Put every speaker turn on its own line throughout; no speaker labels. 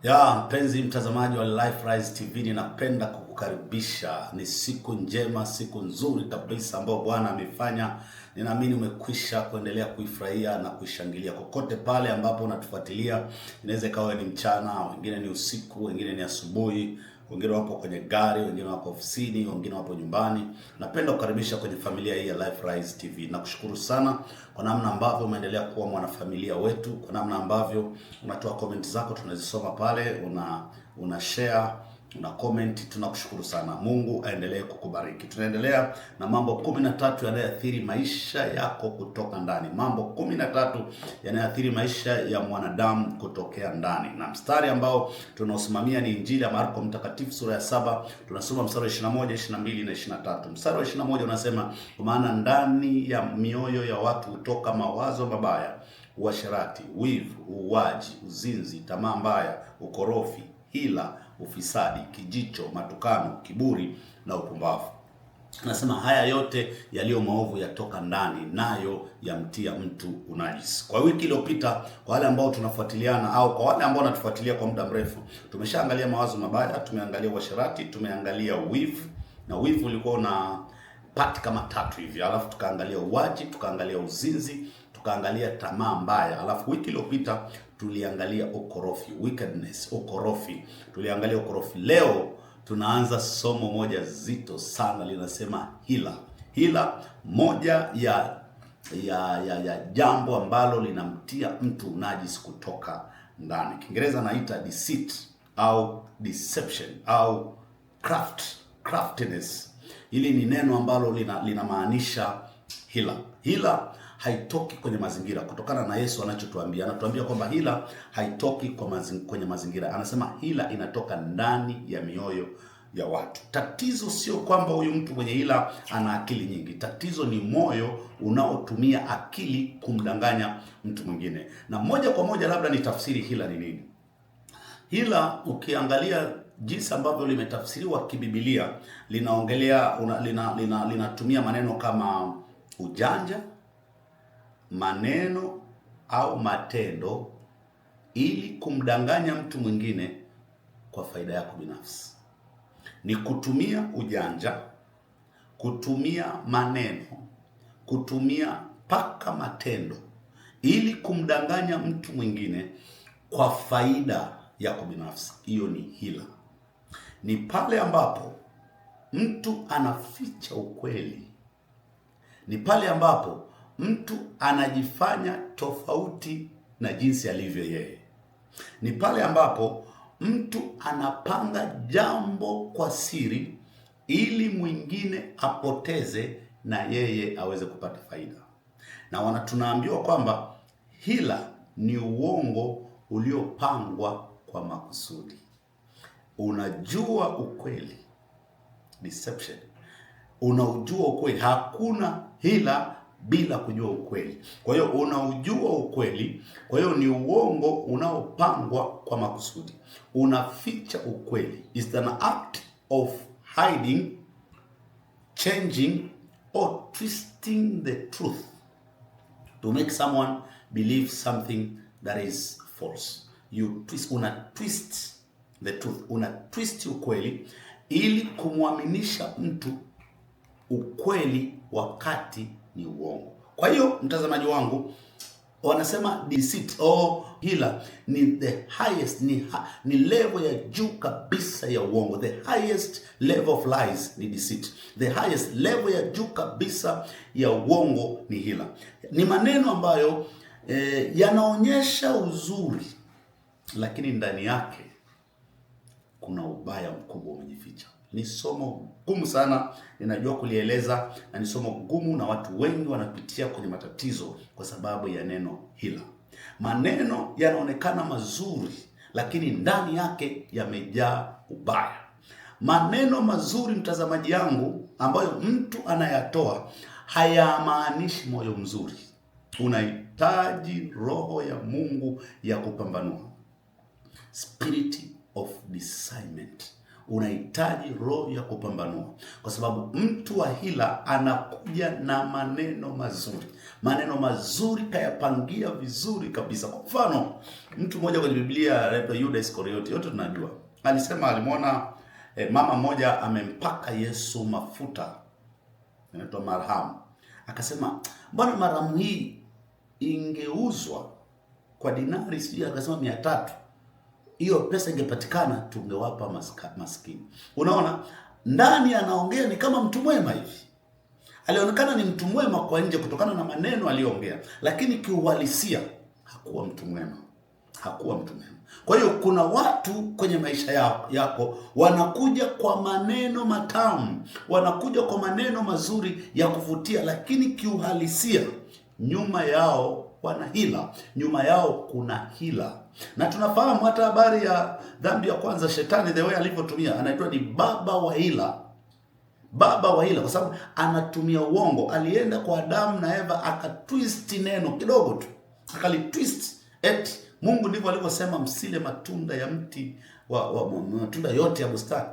Mpenzi mtazamaji wa Liferise TV, ninapenda kukukaribisha. Ni siku njema, siku nzuri kabisa ambayo Bwana amefanya. Ninaamini umekwisha kuendelea kuifurahia na kuishangilia kokote pale ambapo unatufuatilia. Inaweza ikawa ni mchana, wengine ni usiku, wengine ni asubuhi, wengine wapo kwenye gari, wengine wapo ofisini, wengine wapo nyumbani. Napenda kukaribisha kwenye familia hii ya Liferise TV. Nakushukuru sana kwa namna ambavyo umeendelea kuwa mwanafamilia wetu, kwa namna ambavyo unatoa comment zako tunazisoma pale, una share, una comment. Tunakushukuru sana. Mungu aendelee kukubariki. Tunaendelea na mambo 13 yanayoathiri maisha yako kutoka ndani. Mambo 13 yanayoathiri maisha ya mwanadamu kutokea ndani. Na mstari ambao tunaosimamia ni Injili ya Marko Mtakatifu sura ya 7. Tunasoma mstari wa 21, 22 na 23. Mstari wa 21 unasema, kwa maana ndani ya mioyo ya watu hutoka mawazo mabaya, uasherati, wivu, uuaji, uzinzi, tamaa mbaya, ukorofi, hila, ufisadi, kijicho, matukano, kiburi na upumbavu. Anasema haya yote yaliyo maovu yatoka ndani, nayo yamtia mtu unajisi. Kwa wiki iliyopita, kwa wale ambao tunafuatiliana au kwa wale ambao wanatufuatilia kwa muda mrefu, tumeshaangalia mawazo mabaya, tumeangalia uasherati, tumeangalia wivu, na wivu ulikuwa una pati kama 3 hivi. Alafu tukaangalia uwaji, tukaangalia uzinzi, tukaangalia tamaa mbaya. Alafu wiki iliyopita tuliangalia ukorofi, wickedness, ukorofi. Tuliangalia ukorofi. Leo tunaanza somo moja zito sana, linasema hila. Hila, moja ya jambo ambalo linamtia mtu unajisi kutoka ndani. Kiingereza naita deceit au deception au craftiness. Hili ni neno ambalo linamaanisha hila. Hila haitoki kwenye mazingira, kutokana na Yesu anachotuambia. Anatuambia kwamba hila haitoki kwenye mazingira. Anasema hila inatoka ndani ya mioyo ya watu. Tatizo sio kwamba huyu mtu mwenye hila ana akili nyingi. Tatizo ni moyo unaotumia akili kumdanganya mtu mwingine. Na moja kwa moja labda nitafsiri hila ni nini. Hila, ukiangalia jinsi ambavyo limetafsiriwa kiBiblia, linaongelea linatumia maneno kama ujanja, maneno au matendo ili kumdanganya mtu mwingine kwa faida yako binafsi. Ni kutumia ujanja, kutumia maneno, kutumia paka matendo ili kumdanganya mtu mwingine kwa faida yako binafsi. Hiyo ni hila. Ni pale ambapo mtu anaficha ukweli. Ni pale ambapo mtu anajifanya tofauti na jinsi alivyo yeye. Ni pale ambapo mtu anapanga jambo kwa siri ili mwingine apoteze na yeye aweze kupata faida. Na tunaambiwa kwamba hila ni uongo uliopangwa kwa makusudi. Unajua ukweli, deception. Unaujua ukweli. Hakuna hila bila kujua ukweli. Kwa hiyo unaujua ukweli, kwa hiyo ni uongo unaopangwa kwa makusudi. Unaficha ukweli. It's an act of hiding, changing or twisting the truth to make someone believe something that is false. Una twist the truth. Una twist ukweli ili kumwaminisha mtu ukweli wakati ni uongo. Kwa hiyo mtazamaji wangu, wanasema deceit hila ni the highest, ni level ya juu kabisa ya uongo. The highest level of lies ni deceit. The highest level ya juu kabisa ya uongo ni hila. Ni maneno ambayo yanaonyesha uzuri, lakini ndani yake kuna ubaya mkubwa umejificha. Ni somo gumu sana, ninajua kulieleza, na ni somo gumu, na watu wengi wanapitia kwenye matatizo kwa sababu ya neno hila. Maneno yanaonekana mazuri, lakini ndani yake yamejaa ubaya. Maneno mazuri, mtazamaji yangu, ambayo mtu anayatoa hayamaanishi moyo mzuri. Unahitaji roho ya Mungu ya kupambanua, spirit of discernment. unahitaji roho ya kupambanua, kwa sababu mtu wa hila anakuja na maneno mazuri kayapangia vizuri kabisa. Kwa mfano, mtu mmoja kwenye Biblia anaitwa Yuda Iskariote, yote tunajua, alisema alimwona mama mmoja amempaka Yesu mafuta inaitwa marhamu, akasema mbona marhamu hii ingeuzwa kwa dinari sijui, akasema 300, hiyo pesa ingepatikana tungewapa maskini. Unaona, ndani anaongea ni kama mtu mwema hivi, alionekana ni mtu mwema kwa nje kutokana na maneno aliyoongea, lakini kiuhalisia hakuwa mtu mwema. Kwa hiyo kuna watu kwenye maisha yako wanakuja kwa maneno matamu, wanakuja kwa maneno mazuri ya kuvutia, lakini kiuhalisia nyuma yao wana hila, nyuma yao kuna hila. Na tunafahamu hata habari ya dhambi ya kwanza, shetani the way alivyotumia, anaitwa ni baba wa hila. Kwa sababu anatumia uongo. Alienda kwa Adamu na Eva akatwist neno kidogo tu, akalitwist eti Mungu ndivyo alivyosema msile matunda ya mti matunda yote ya bustani.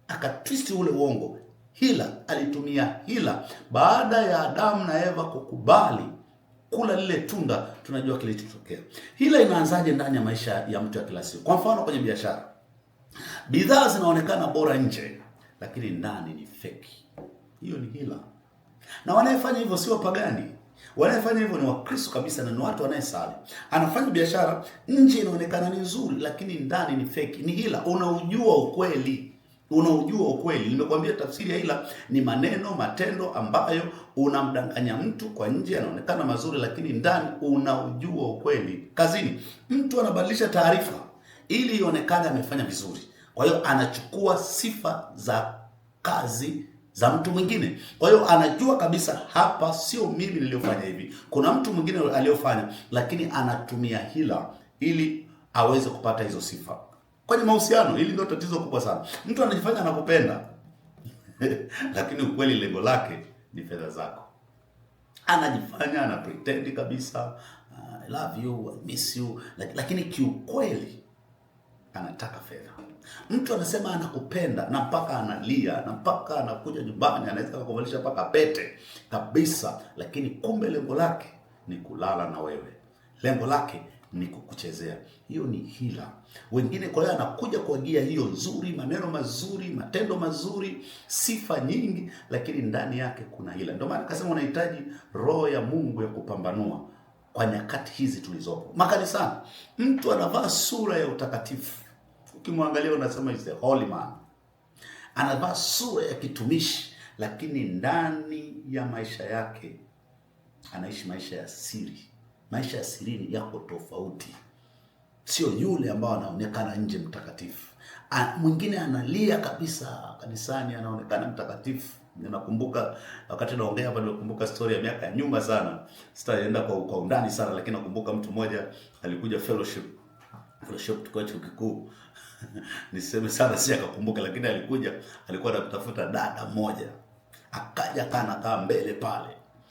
Akatwist ule uongo. Hila, alitumia hila. Baada ya Adamu na Eva kukubali kula lile tunda, tunajua kilichotokea. Hila inaanzaje ndani ya maisha ya mtu ya kila siku? Kwa mfano kwenye biashara, bidhaa zinaonekana bora nje, lakini ndani ni feki. Hiyo ni hila. Na wanayefanya hivyo sio pagani. Wanayefanya hivyo ni Wakristo kabisa, na ni watu wanayesali. Anafanya biashara, nje inaonekana ni nzuri, lakini ndani ni feki. Ni hila. Unaujua ukweli. Nimekwambia tafsiri ya hila ni maneno, matendo ambayo unamdanganya mtu. Kwa nje anaonekana mazuri, lakini ndani unaujua ukweli. Kazini, mtu anabadilisha taarifa ili ionekane amefanya vizuri. Kwa hiyo anachukua sifa za kazi za mtu mwingine. Kwa hiyo anajua kabisa hapa sio mimi niliyofanya hivi, kuna mtu mwingine aliyofanya, lakini anatumia hila ili aweze kupata hizo sifa. Kwenye mahusiano, hili ndio tatizo kubwa sana. Mtu anajifanya anakupenda lakini ukweli lengo lake ni fedha zako. Anajifanya ana pretend kabisa, I love you, I miss you, lakini kiukweli anataka fedha. Mtu anasema anakupenda na mpaka analia na mpaka anakuja nyumbani anaweza kukuvalisha mpaka pete kabisa, lakini kumbe lengo lake ni kulala na wewe. Lengo lake ni kukuchezea. Hiyo ni hila. Wengine kwa hiyo anakuja kwa gia hiyo nzuri, maneno mazuri, matendo mazuri, sifa nyingi, lakini ndani yake kuna hila. Ndio maana akasema unahitaji roho ya Mungu ya kupambanua kwa nyakati hizi tulizopo. Makanisani, mtu anavaa sura ya utakatifu. Ukimwangalia unasema is a holy man. Anavaa sura ya kitumishi, lakini ndani ya maisha yake anaishi maisha ya siri. Maisha ya sirini yako tofauti. Sio yule ambao anaonekana nje mtakatifu. Mwingine analia kabisa kanisani, anaonekana mtakatifu. Ninakumbuka wakati naongea hapa, nilikumbuka story ya miaka ya nyuma sana. Sitaenda kwa undani sana, lakini nakumbuka mtu mmoja alikuja fellowship tukao chuo kikuu. Niseme sana si akakumbuka, lakini alikuwa anatafuta dada mmoja. Akaja kaa mbele pale.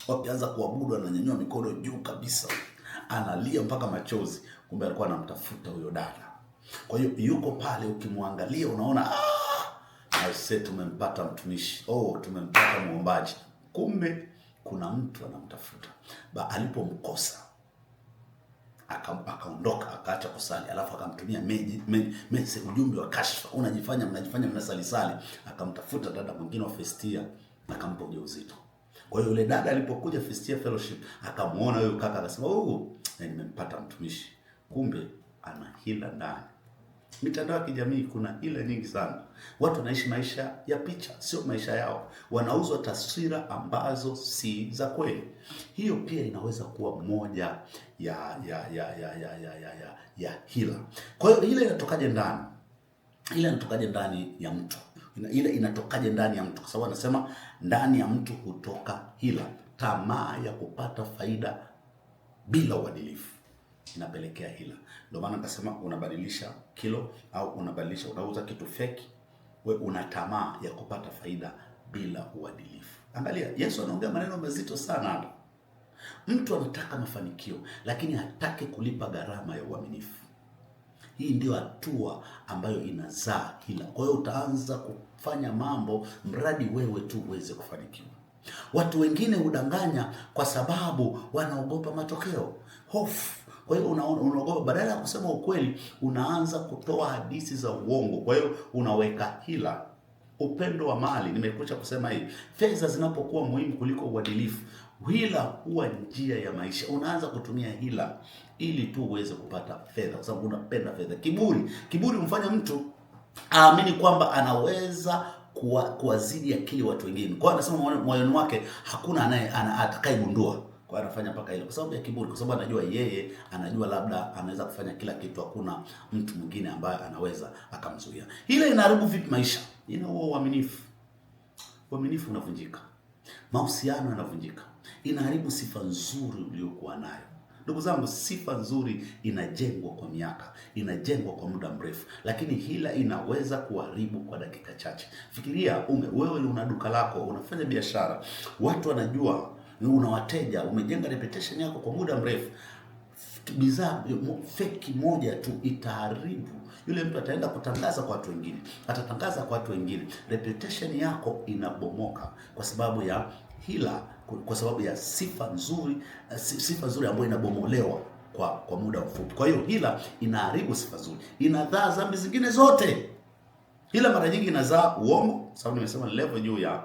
Wakianza kuabudu ananyanyua mikono juu kabisa, analia mpaka machozi. Kumbe alikuwa anamtafuta huyo dada. Kwa hiyo yuko pale, ukimwangalia unaona I said tumempata mtumishi, tumempata muombaji. Kumbe kuna mtu anamtafuta. Alipomkosa akaondoka, akaacha kusali, alafu akamtumia ujumbe wa kashfa, mnajifanya mnasalisali. Akamtafuta dada mwingine wa Festia, akampa ujauzito. Kwa hiyo yule dada alipokuja Festia Fellowship, akamuona huyo kaka, akasema nimempata mtumishi. Kumbe ana hila ndani. Mitandao ya kijamii kuna hila nyingi sana. Watu wanaishi maisha ya picha, sio maisha yao. Wanauzwa taswira ambazo si za kweli. Hiyo pia inaweza kuwa moja ya hila. Kwa hiyo hila inatokaje ndani? Hila inatokaje ndani ya mtu? Inatokaje ndani ya mtu? Kwa sababu anasema ndani ya mtu hutoka hila. Tamaa ya kupata faida bila uadilifu inapelekea hila. Ndio maana akasema unabadilisha kilo au unauza kitu fake, wewe una tamaa ya kupata faida bila uadilifu. Angalia, Yesu anaongea maneno mazito sana hapa. Mtu anataka mafanikio lakini hataki kulipa gharama ya uaminifu. Hii ndio hatua ambayo inazaa hila. Kwa hiyo utaanza kufanya mambo mradi wewe tu uweze kufanikiwa. Watu wengine hudanganya kwa sababu wanaogopa matokeo, hofu. Kwa hiyo unaogopa, badala ya kusema ukweli unaanza kutoa hadithi za uongo. Kwa hiyo unaweka hila. Upendo wa mali, nimekuja kusema hii, fedha zinapokuwa muhimu kuliko uadilifu, hila huwa njia ya maisha. Unaanza kutumia hila ili tu uweze kupata fedha, kwa sababu unapenda fedha. Kiburi humfanya mtu aamini kwamba anaweza kuwazidi akili watu wengine. Kwa hiyo anasema moyoni mwake hakuna atakayegundua. Kwa hiyo anafanya mpaka hilo kwa sababu ya kiburi, kwa sababu anajua yeye anajua labda anaweza kufanya kila kitu, hakuna mtu mwingine ambaye anaweza akamzuia. Hila inaharibu vipi maisha? Inaua uaminifu. Uaminifu unavunjika. Mahusiano yanavunjika. Inaharibu sifa nzuri uliyokuwa nayo. Ndugu zangu, sifa nzuri inajengwa kwa miaka, inajengwa kwa muda mrefu, lakini hila inaweza kuharibu kwa dakika chache. Fikiria wewe una duka lako, unafanya biashara, watu wanajua, una wateja, umejenga reputation yako kwa muda mrefu. Bidhaa feki moja tu itaharibu. Yule mtu ataenda kutangaza kwa watu wengine, atatangaza kwa watu wengine, reputation yako inabomoka kwa sababu ya hila, kwa sababu ya sifa nzuri ambayo inabomolewa kwa muda mfupi. Kwa hiyo hila inaharibu sifa nzuri, inazaa dhambi zingine zote. Hila mara nyingi inazaa uongo, sababu nimesema level juu ya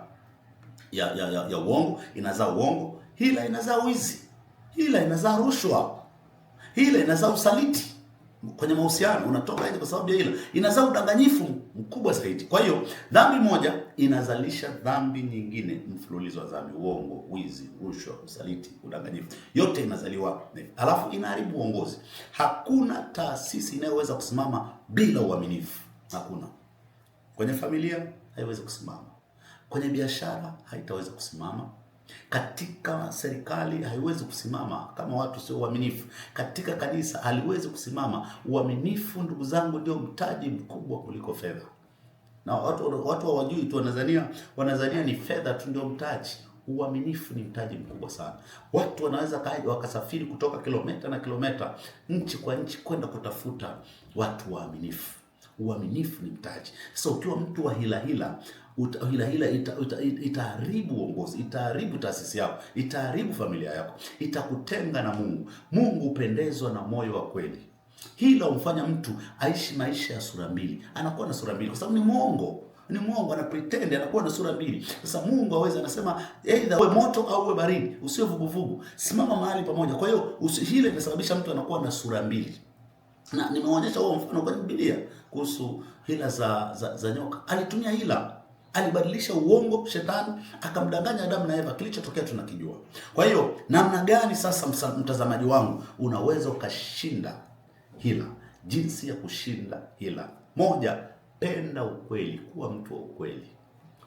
uongo, inazaa uongo. Hila inazaa wizi, hila inazaa rushwa, hila inazaa usaliti kwenye mahusiano, unatoka nje kwa sababu ya hila. Inazaa udanganyifu mkubwa zaidi. Kwa hiyo dhambi moja inazalisha dhambi nyingine, mfululizo wa dhambi: uongo, wizi, rushwa, usaliti, udanganyifu. Yote inazaliwa alafu inaharibu uongozi. Hakuna taasisi inayoweza kusimama bila uaminifu. Hakuna. Kwenye familia haiwezi kusimama, kwenye biashara haitaweza kusimama, katika serikali haiwezi kusimama kama watu sio waaminifu, katika kanisa haliwezi kusimama. Uaminifu, ndugu zangu, ndio mtaji mkubwa kuliko fedha. Na watu hawajui tu, wanadhania ni fedha tu ndio mtaji. Uaminifu ni mtaji mkubwa sana. Watu wanaweza wakasafiri kutoka kilomita na kilomita, nchi kwa nchi, kwenda kutafuta watu waaminifu. Uaminifu ni mtaji. Sasa ukiwa mtu wa hila itaharibu uongozi, itaharibu taasisi yako, itaharibu familia yako, itakutenga na Mungu. Mungu hupendezwa na moyo wa kweli. Hila humfanya mtu aishi maisha ya sura mbili. Anakuwa na sura mbili kwa sababu ni mwongo, ana pretend, anakuwa na sura mbili. Sasa Mungu hawezi, anasema either uwe moto au uwe baridi, usiwe vuguvugu, simama mahali pamoja. Kwa hiyo hila inasababisha mtu anakuwa na sura mbili. Na nimeonyesha huo mfano kwenye Biblia kuhusu hila za nyoka. Alitumia hila, alibadilisha uongo, shetani akamdanganya Adamu na Eva. Kilichotokea tunakijua. Kwa hiyo namna gani sasa, mtazamaji wangu, unaweza ukashinda hila? Jinsi ya kushinda hila: moja, penda ukweli, kuwa mtu wa ukweli.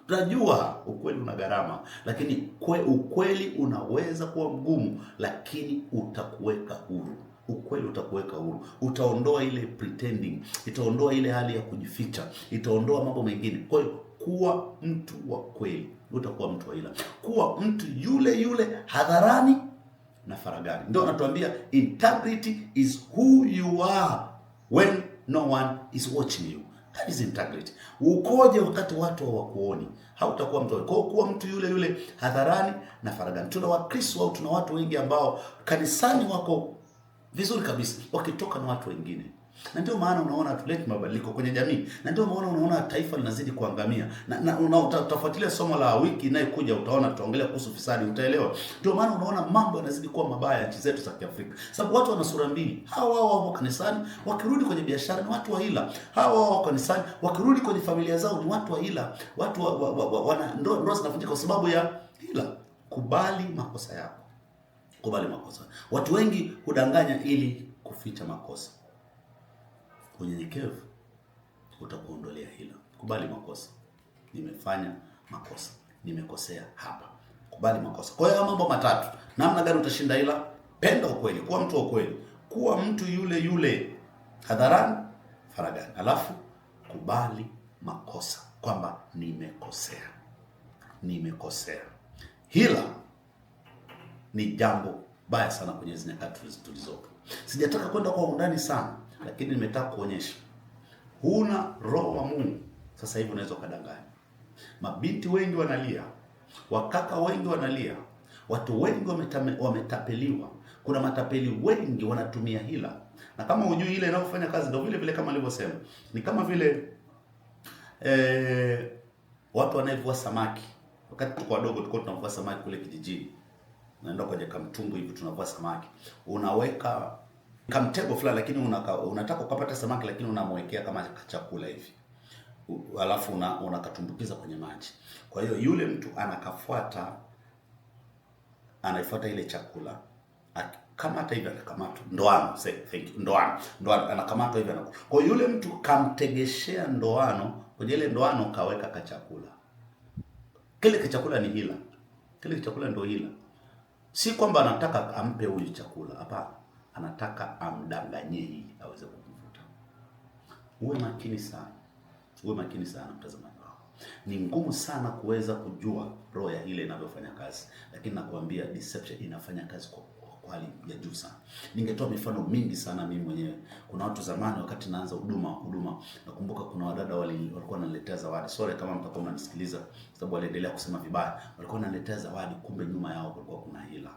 Tunajua ukweli una gharama, lakini ukweli unaweza kuwa mgumu, lakini utakuweka huru. Ukweli utakuweka huru, utaondoa ile pretending, itaondoa ile hali ya kujificha, itaondoa mambo mengine. Kwa hiyo kuwa mtu wa kweli, utakuwa mtu wa hila. Kuwa mtu yule hadharani na faragani. Ndio anatuambia integrity is who you are when no one is watching you. That is integrity. Ukoje wakati watu hawakuoni? Hautakuwa mtu. Kwa kuwa mtu yule hadharani na faragani. Tuna Wakristo au tuna watu wengi ambao kanisani wako vizuri kabisa, wakitoka na watu wengine. Na ndio maana unaona tuleti mabadiliko kwenye jamii. Na ndio maana unaona taifa linazidi kuangamia. Na utafuatilia somo la wiki inayokuja, utaona tutaongelea kuhusu fisadi, utaelewa. Ndio maana unaona mambo yanazidi kuwa mabaya nchi zetu za Kiafrika. Sababu watu wana sura mbili. Hawa wao kanisani, wakirudi kwenye biashara ni watu wa hila. Hawa wao kanisani, wakirudi kwenye familia zao ni watu wa hila. Watu ndoa zinavunjika kwa sababu ya hila. Kubali makosa yako. Kubali makosa. Watu wengi hudanganya ili kuficha makosa. Unyenyekevu utakuondolea hila. Kubali makosa. Nimefanya makosa, nimekosea hapa. Kubali makosa. Kwa hiyo mambo matatu. Namna gani utashinda hila? Penda ukweli, kuwa mtu wa ukweli, kuwa mtu yule hadharani, faragani. Alafu kubali makosa, kwamba nimekosea. Hila ni jambo baya sana kwenye hizo nyakati tulizopo. Sijataka kwenda kwa undani sana. lakini nimetaka kuonyesha huna roho wa Mungu, sasa hivi unaweza kudanganya. Mabinti wengi wanalia, wakaka wengi wanalia, watu wengi wametapeliwa. Kuna matapeli wengi wanatumia hila, na kama hujui ile inayofanya kazi ndio vile vile kama alivyosema, ni kama vile watu wanaevua samaki. Wakati tuko wadogo tulikuwa tunavua samaki kule kijijini, naenda kwenye kamtumbu hivi tunavua samaki, unaweka kamtego fulani, lakini unataka ukapata samaki, lakini unamwekea kama chakula hivi, alafu unakatumbukiza kwenye maji. Kwa hiyo yule mtu anaifuata ile chakula, kama hata hivi anakamatwa ndoano, ndoano anakamatwa hivi kwa yule mtu kamtegeshea ndoano, kwenye ile ndoano kaweka kachakula. Kile kichakula ni hila, kile kichakula ndio hila. Si kwamba anataka ampe huyu chakula, hapana, anataka amdanganyie ili aweze kumvuta. Uwe makini sana, uwe makini sana mtazamaji wangu. Ni ngumu sana kuweza kujua roho ya ile inavyofanya kazi, lakini nakwambia deception inafanya kazi kwa hali ya juu sana. Ningetoa mifano mingi sana mimi mwenyewe. Kuna watu zamani wakati naanza huduma, nakumbuka kuna wadada walikuwa wananiletea zawadi. Sorry kama mtakuwa mnanisikiliza sababu waliendelea kusema vibaya. Walikuwa wananiletea zawadi, kumbe nyuma yao kulikuwa kuna hila.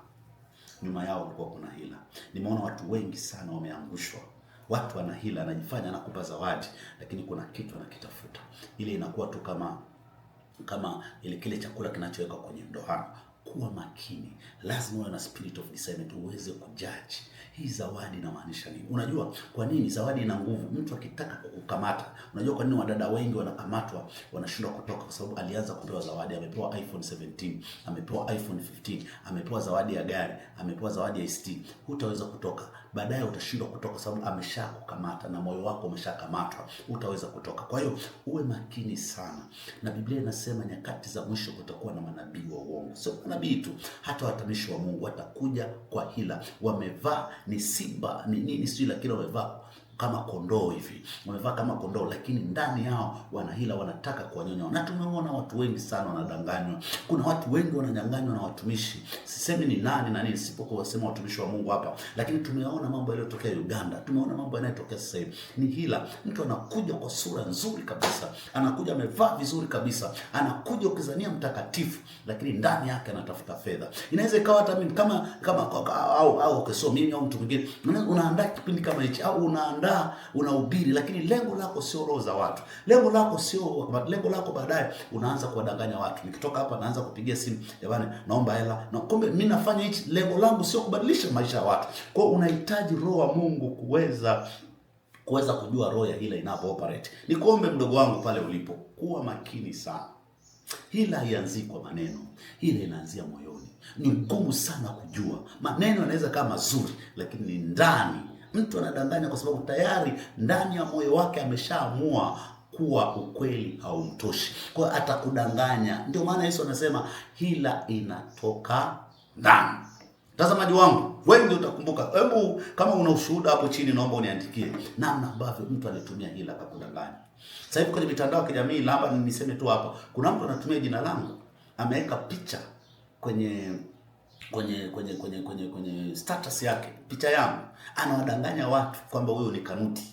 Nyuma yao kulikuwa kuna hila. Nimeona watu wengi sana wameangushwa. Watu wana hila, anajifanya anakupa zawadi, lakini kuna kitu anakitafuta. Ile inakuwa tu kama ile kile chakula kinachowekwa kwenye ndoano. Kuwa makini, lazima uwe na spirit of discernment uweze kujudge hii zawadi inamaanisha nini. Unajua kwa nini zawadi ina nguvu? Mtu akitaka kukukamata, unajua kwa nini wadada wengi wanakamatwa wanashindwa kutoka? Kwa sababu alianza kupewa zawadi, amepewa iPhone 17, amepewa iPhone 15, amepewa zawadi ya gari, amepewa zawadi ya ST. Hutaweza kutoka, baadaye utashindwa kutoka sababu ameshakukamata na moyo wako umeshakamatwa, hutaweza kutoka. Kwa hiyo uwe makini sana, na Biblia inasema nyakati za mwisho kutakuwa na manabii wa uongo. Sio manabii tu, hata watumishi wa Mungu watakuja kwa hila, wamevaa ni simba ni nini sio, lakini wamevaa kama kondoo hivi, wamevaa kama kondoo, lakini ndani yao wana hila, wanataka kuwanyonya. Na tumeona watu wengi sana wanadanganywa. Kuna watu wengi wananyang'anywa na watumishi. Sisemi ni nani na nini, sipokuwa wasema watumishi wa Mungu hapa, lakini tumeona mambo yaliyotokea Uganda, tumeona mambo yanayotokea sasa hivi. Ni hila. Mtu anakuja kwa sura nzuri kabisa, anakuja amevaa vizuri kabisa, anakuja ukizania mtakatifu, lakini ndani yake anatafuta fedha. Inaweza ikawa hata mimi kama au kesho mimi au mtu mwingine unaandaa kipindi kama hichi, au unahubiri, lakini lengo lako sio roho za watu. Lengo lako baadaye unaanza kuwadanganya watu. Nikitoka hapa naanza kupigia simu, jamani naomba hela. Na kumbe mimi nafanya hichi, lengo langu sio kubadilisha maisha ya watu. Kwa hiyo unahitaji roho wa Mungu kuweza kujua roho ya hila inavyo operate. Nikuombe mdogo wangu pale ulipo, kuwa makini sana. Hila haianzi kwa maneno, hila inaanzia moyoni. Ni ngumu sana kujua. Maneno yanaweza kama mazuri, lakini ni ndani. Mtu anadanganya kwa sababu tayari ndani ya moyo wake ameshaamua kuwa ukweli haumtoshi. Kwa hiyo atakudanganya. Ndio maana Yesu anasema hila inatoka ndani. Mtazamaji wangu, wengi utakumbuka. Hebu kama una ushuhuda hapo chini naomba uniandikie namna ambavyo mtu alitumia hila akakudanganya. Sasa hivi kwenye mitandao ya kijamii, labda niseme tu hapa, kuna mtu anatumia jina langu, ameweka picha kwenye status yake, picha yangu, anawadanganya watu kwamba huyo ni Kanuti.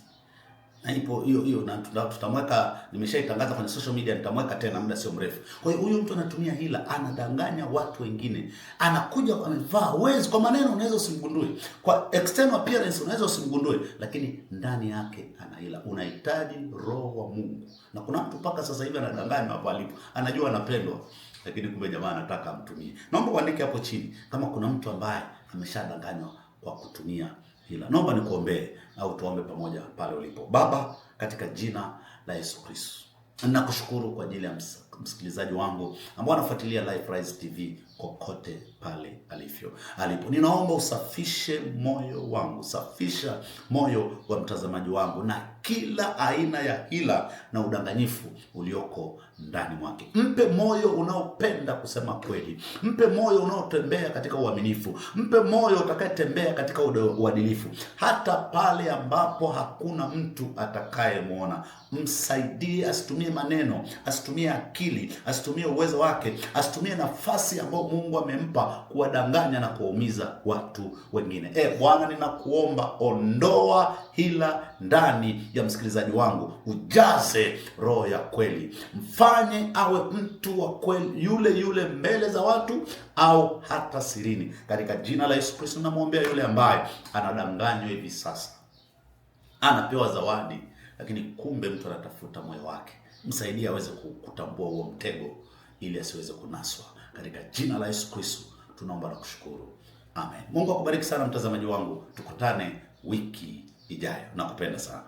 Na ipo hiyo na tutamweka, nimeshaitangaza kwenye social media, nitamweka tena muda sio mrefu. Kwa hiyo huyo mtu anatumia hila, anadanganya watu wengine. Anakuja amevaa, kwa maneno unaweza usimgundue, kwa external appearance unaweza usimgundue, lakini ndani yake ana hila. Unahitaji roho wa Mungu. Na kuna mtu paka sasa hivi anadanganywa hapo alipo, anajua anapendwa, lakini kumbe jamaa anataka amtumie. Naomba uandike hapo chini kama kuna mtu ambaye ameshadanganywa kwa kutumia hila. Naomba nikuombee au tuombe pamoja pale ulipo. Baba, katika jina la Yesu Kristo, ninakushukuru kwa ajili ya msikilizaji wangu ambao anafuatilia Life Rise TV kokote pale alipo. Ninaomba usafishe moyo wangu, safisha moyo wa mtazamaji wangu na kila aina ya hila na udanganyifu ulioko ndani mwake. Mpe moyo unaopenda kusema kweli. Mpe moyo unaotembea katika uaminifu. Mpe moyo utakayetembea katika uadilifu. Hata pale ambapo hakuna mtu atakayemwona. Msaidie asitumie maneno, asitumie akili akili, asitumie uwezo wake, asitumie nafasi ambayo Mungu amempa kuwadanganya na kuwaumiza watu wengine. Bwana, ninakuomba ondoa hila ndani ya msikilizaji wangu, ujaze roho ya kweli, mfanye awe mtu wa kweli, yule yule mbele za watu au hata sirini. Katika jina la Yesu Kristo namwombea yule ambaye anadanganywa hivi sasa, anapewa zawadi lakini kumbe mtu anatafuta moyo wake. Msaidie aweze kutambua huo mtego ili asiweze kunaswa. Katika jina la Yesu Kristo tunaomba na kushukuru. Amen. Mungu akubariki sana mtazamaji wangu. Tukutane wiki ijayo. Nakupenda sana.